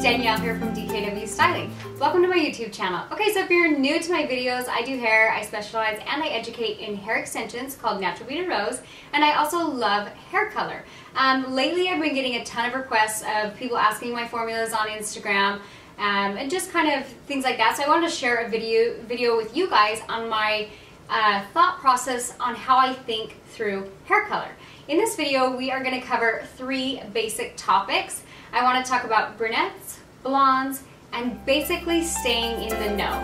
Danielle here from DKW Styling. Welcome to my YouTube channel. Okay, so if you're new to my videos, I do hair, I specialize and I educate in hair extensions called Natural Beauty Rose, and I also love hair color. Lately I've been getting a ton of requests of people asking my formulas on Instagram and just kind of things like that. So I wanted to share a video with you guys on my thought process on how I think through hair color. In this video, we are going to cover 3 basic topics. I want to talk about brunettes, blondes, and basically staying in the know.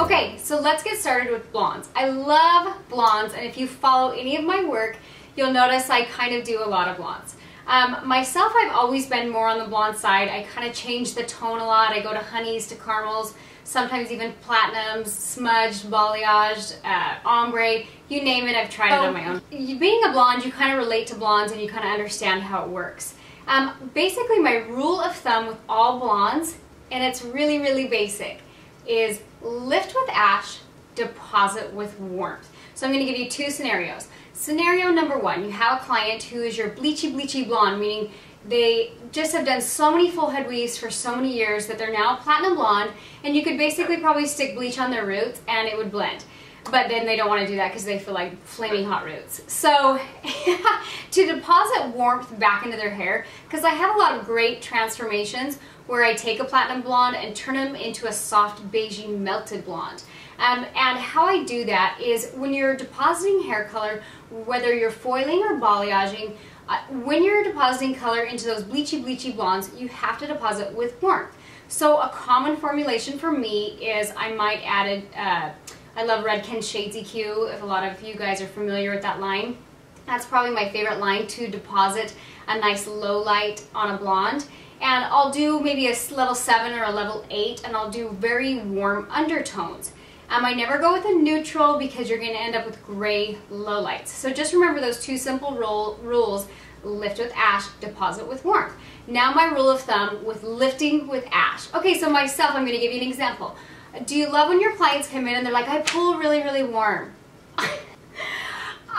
Okay, so let's get started with blondes. I love blondes, and if you follow any of my work, you'll notice I kind of do a lot of blondes. Myself, I've always been more on the blonde side. I kind of change the tone a lot. I go to honeys, to caramels, sometimes even platinums, smudged, balayaged, ombre, you name it, I've tried it on my own. Being a blonde, you kind of relate to blondes and you kind of understand how it works. Basically, my rule of thumb with all blondes, and it's really, really basic, is lift with ash, deposit with warmth. So I'm going to give you 2 scenarios. Scenario number 1, you have a client who is your bleachy blonde, meaning they just have done so many full head weaves for so many years that they're now platinum blonde, and you could basically probably stick bleach on their roots and it would blend. But then they don't want to do that because they feel like flaming hot roots. So to deposit warmth back into their hair, because I have a lot of great transformations where I take a platinum blonde and turn them into a soft beigey melted blonde. And how I do that is when you're depositing hair color, whether you're foiling or balayaging, when you're depositing color into those bleachy blondes, you have to deposit with warmth. So a common formulation for me is I might add I love Redken Shades EQ, if a lot of you guys are familiar with that line. That's probably my favorite line to deposit a nice low light on a blonde. And I'll do maybe a level 7 or a level 8, and I'll do very warm undertones. I never go with a neutral because you're going to end up with gray lowlights. So just remember those 2 simple rules: lift with ash, deposit with warmth. Now my rule of thumb with lifting with ash. Okay, so myself, I'm going to give you an example. Do you love when your clients come in and they're like, I pull really warm?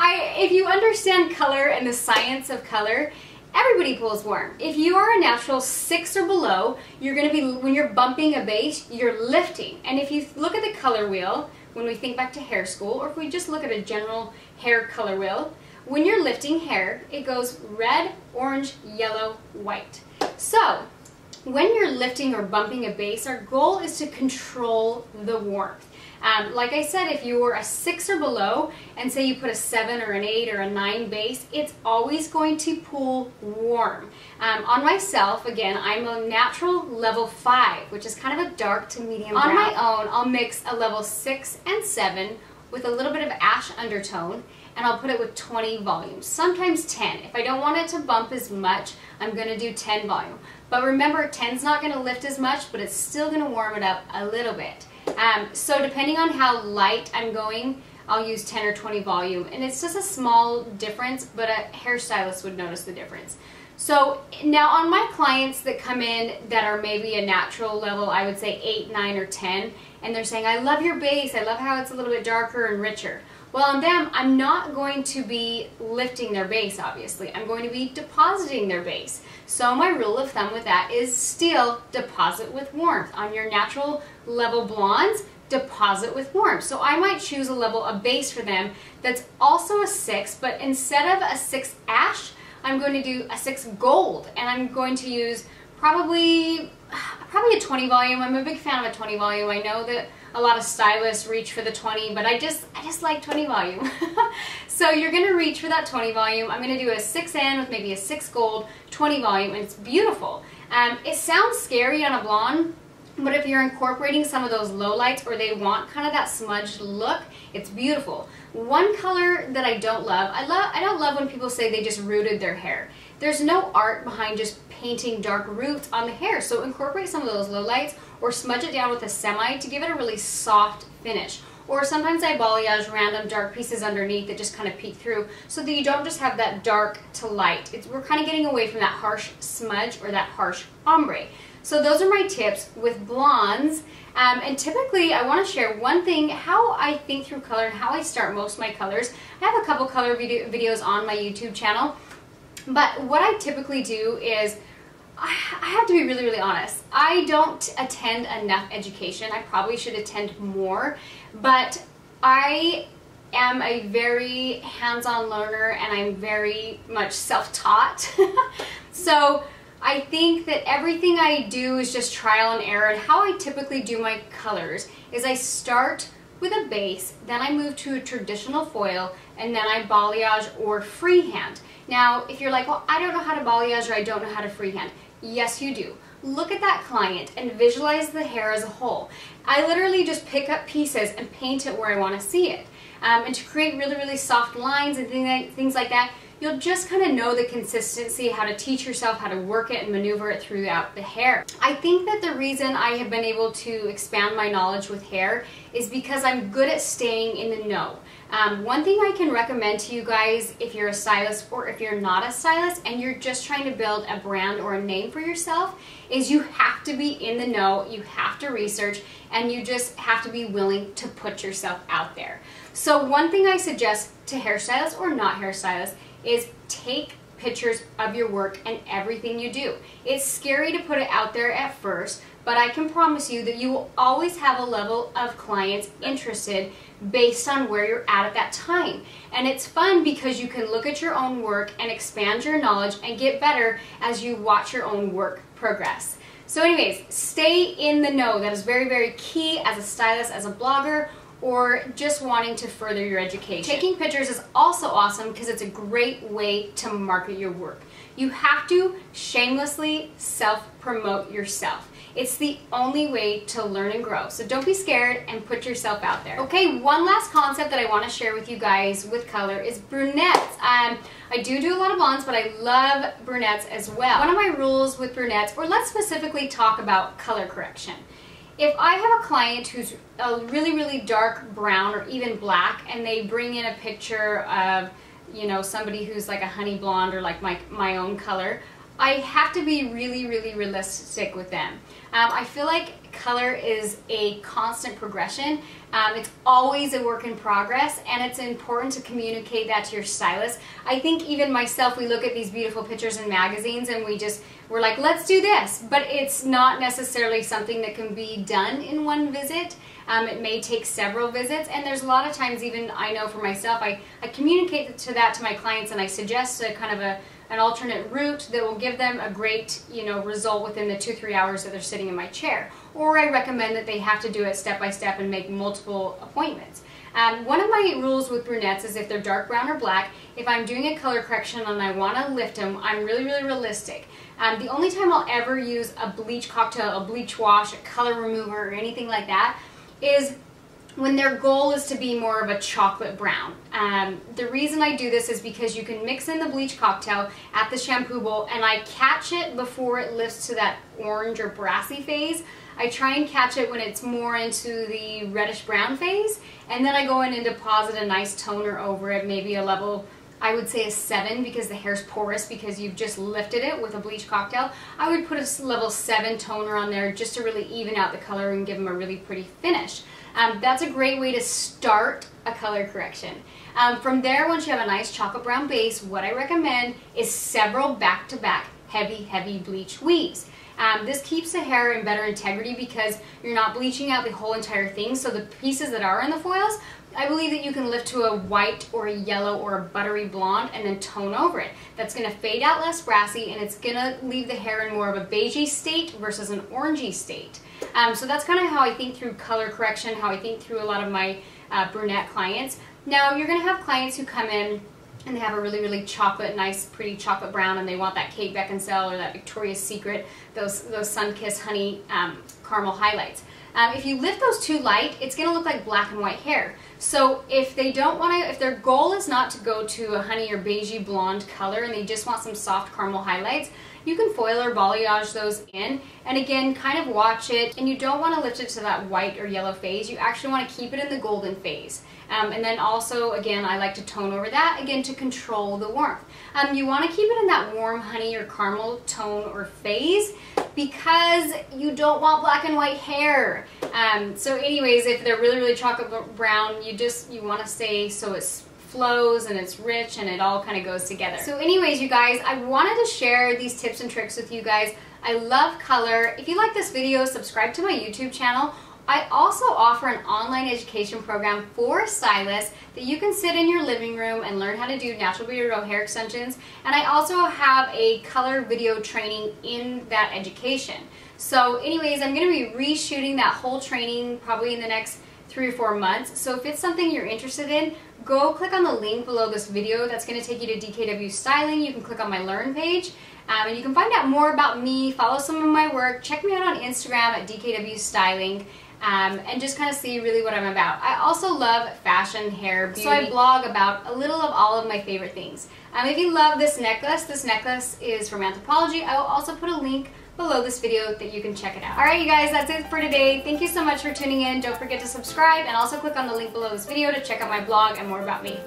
If you understand color and the science of color, everybody pulls warm. If you are a natural 6 or below, you're going to be, when you're bumping a base, you're lifting. And if you look at the color wheel, when we think back to hair school, or if we just look at a general hair color wheel, when you're lifting hair, it goes red, orange, yellow, white. So when you're lifting or bumping a base, our goal is to control the warmth. Like I said, if you were a 6 or below, and say you put a 7 or an 8 or a 9 base, it's always going to pull warm. On myself, again, I'm a natural level 5, which is kind of a dark to medium brown. On my own, I'll mix a level 6 and 7 with a little bit of ash undertone, and I'll put it with 20 volumes, sometimes 10. If I don't want it to bump as much, I'm going to do 10 volume. But remember, 10's not going to lift as much, but it's still going to warm it up a little bit. So depending on how light I'm going, I'll use 10 or 20 volume. And it's just a small difference, but a hairstylist would notice the difference. So now on my clients that come in that are maybe a natural level, I would say 8, 9, or 10, and they're saying, I love your base, I love how it's a little bit darker and richer. Well, on them, I'm not going to be lifting their base, obviously. I'm going to be depositing their base. So my rule of thumb with that is still deposit with warmth. On your natural level blondes, deposit with warmth. So I might choose a base for them that's also a 6, but instead of a 6 ash, I'm going to do a 6 gold, and I'm going to use probably a 20 volume. I'm a big fan of a 20 volume. I know that a lot of stylists reach for the 20, but I just like 20 volume. So you're going to reach for that 20 volume. I'm going to do a 6N with maybe a 6 gold, 20 volume, and it's beautiful. It sounds scary on a blonde, but if you're incorporating some of those lowlights, or they want kind of that smudged look, it's beautiful. One color that I don't love, I don't love when people say they just rooted their hair. There's no art behind just painting dark roots on the hair, so incorporate some of those lowlights or smudge it down with a semi to give it a really soft finish. or sometimes I balayage random dark pieces underneath that just kind of peek through so that you don't just have that dark to light. We're kind of getting away from that harsh smudge or that harsh ombre. So those are my tips with blondes. And typically I want to share one thing, how I think through color and how I start most of my colors. I have a couple color videos on my YouTube channel, but what I typically do is I have to be really, really honest. I don't attend enough education. I probably should attend more, but I am a very hands-on learner and I'm very much self-taught. So I think that everything I do is just trial and error, and how I typically do my colors is I start with a base, then I move to a traditional foil, and then I balayage or freehand. Now, if you're like, well, I don't know how to balayage or I don't know how to freehand. Yes, you do. Look at that client and visualize the hair as a whole. I literally just pick up pieces and paint it where I want to see it. And to create really, really soft lines and things like that, you'll just kind of know the consistency, how to teach yourself how to work it and maneuver it throughout the hair. I think that the reason I have been able to expand my knowledge with hair is because I'm good at staying in the know. One thing I can recommend to you guys, if you're a stylist or if you're not a stylist and you're just trying to build a brand or a name for yourself, is you have to be in the know, you have to research, and you just have to be willing to put yourself out there. So one thing I suggest to hairstylists or not hairstylists is take pictures of your work and everything you do. It's scary to put it out there at first, but I can promise you that you will always have a level of clients interested based on where you're at that time. And it's fun because you can look at your own work and expand your knowledge and get better as you watch your own work progress. So anyways, stay in the know. That is very, very key as a stylist, as a blogger, or just wanting to further your education. Taking pictures is also awesome because it's a great way to market your work. You have to shamelessly self-promote yourself. It's the only way to learn and grow. So don't be scared and put yourself out there. Okay, one last concept that I want to share with you guys with color is brunettes. I do a lot of blondes, but I love brunettes as well. One of my rules with brunettes, or let's specifically talk about color correction. If I have a client who's a really, really dark brown or even black, and they bring in a picture of, you know, somebody who's like a honey blonde or like my own color, I have to be really, really realistic with them. I feel like color is a constant progression. It's always a work in progress, and it's important to communicate that to your stylist. I think even myself, we look at these beautiful pictures in magazines and we're like, let's do this, but it's not necessarily something that can be done in one visit. It may take several visits, and there's a lot of times, even I know for myself, I communicate that to my clients, and I suggest a kind of an alternate route that will give them a great, you know, result within the 2-3 hours that they're sitting in my chair. Or I recommend that they have to do it step by step and make multiple appointments. One of my rules with brunettes is if they're dark brown or black, if I'm doing a color correction and I want to lift them, I'm really, really realistic. The only time I'll ever use a bleach cocktail, a bleach wash, a color remover, or anything like that is when their goal is to be more of a chocolate brown. The reason I do this is because you can mix in the bleach cocktail at the shampoo bowl, and I catch it before it lifts to that orange or brassy phase. I try and catch it when it's more into the reddish brown phase, and then I go in and deposit a nice toner over it, maybe a level, I would say a 7, because the hair's porous because you've just lifted it with a bleach cocktail. I would put a level 7 toner on there just to really even out the color and give them a really pretty finish. That's a great way to start a color correction. From there, once you have a nice chocolate brown base, what I recommend is several back-to-back heavy bleach weaves. This keeps the hair in better integrity because you're not bleaching out the whole entire thing, so the pieces that are in the foils, I believe that you can lift to a white or a yellow or a buttery blonde and then tone over it. That's going to fade out less brassy, and it's going to leave the hair in more of a beigey state versus an orangey state. So that's kind of how I think through color correction, how I think through a lot of my brunette clients. Now, you're going to have clients who come in and they have a really, really chocolate, nice, pretty chocolate brown, and they want that Kate Beckinsale or that Victoria's Secret, those sun-kissed honey caramel highlights. If you lift those too light, it's going to look like black and white hair. So if they don't want to, if their goal is not to go to a honey or beigey blonde color and they just want some soft caramel highlights, you can foil or balayage those in. And again, kind of watch it, and you don't want to lift it to that white or yellow phase. You actually want to keep it in the golden phase. And then also, again, I like to tone over that, again, to control the warmth. You want to keep it in that warm honey or caramel tone or phase because you don't want black and white hair. So anyways, if they're really, really chocolate brown, you want to stay so it's flows and it's rich and it all kind of goes together. So anyways, you guys, I wanted to share these tips and tricks with you guys. I love color. If you like this video, subscribe to my YouTube channel. I also offer an online education program for stylists that you can sit in your living room and learn how to do natural beard hair extensions. And I also have a color video training in that education. So anyways, I'm going to be reshooting that whole training probably in the next 3 or 4 months. So if it's something you're interested in, go click on the link below this video. That's going to take you to DKW Styling. You can click on my Learn page. And you can find out more about me, follow some of my work, check me out on Instagram at DKW Styling. And just kind of see really what I'm about. I also love fashion, hair, beauty, so I blog about a little of all of my favorite things. If you love this necklace is from Anthropology. I will also put a link below this video that you can check it out. Alright you guys, that's it for today. Thank you so much for tuning in. Don't forget to subscribe and also click on the link below this video to check out my blog and more about me.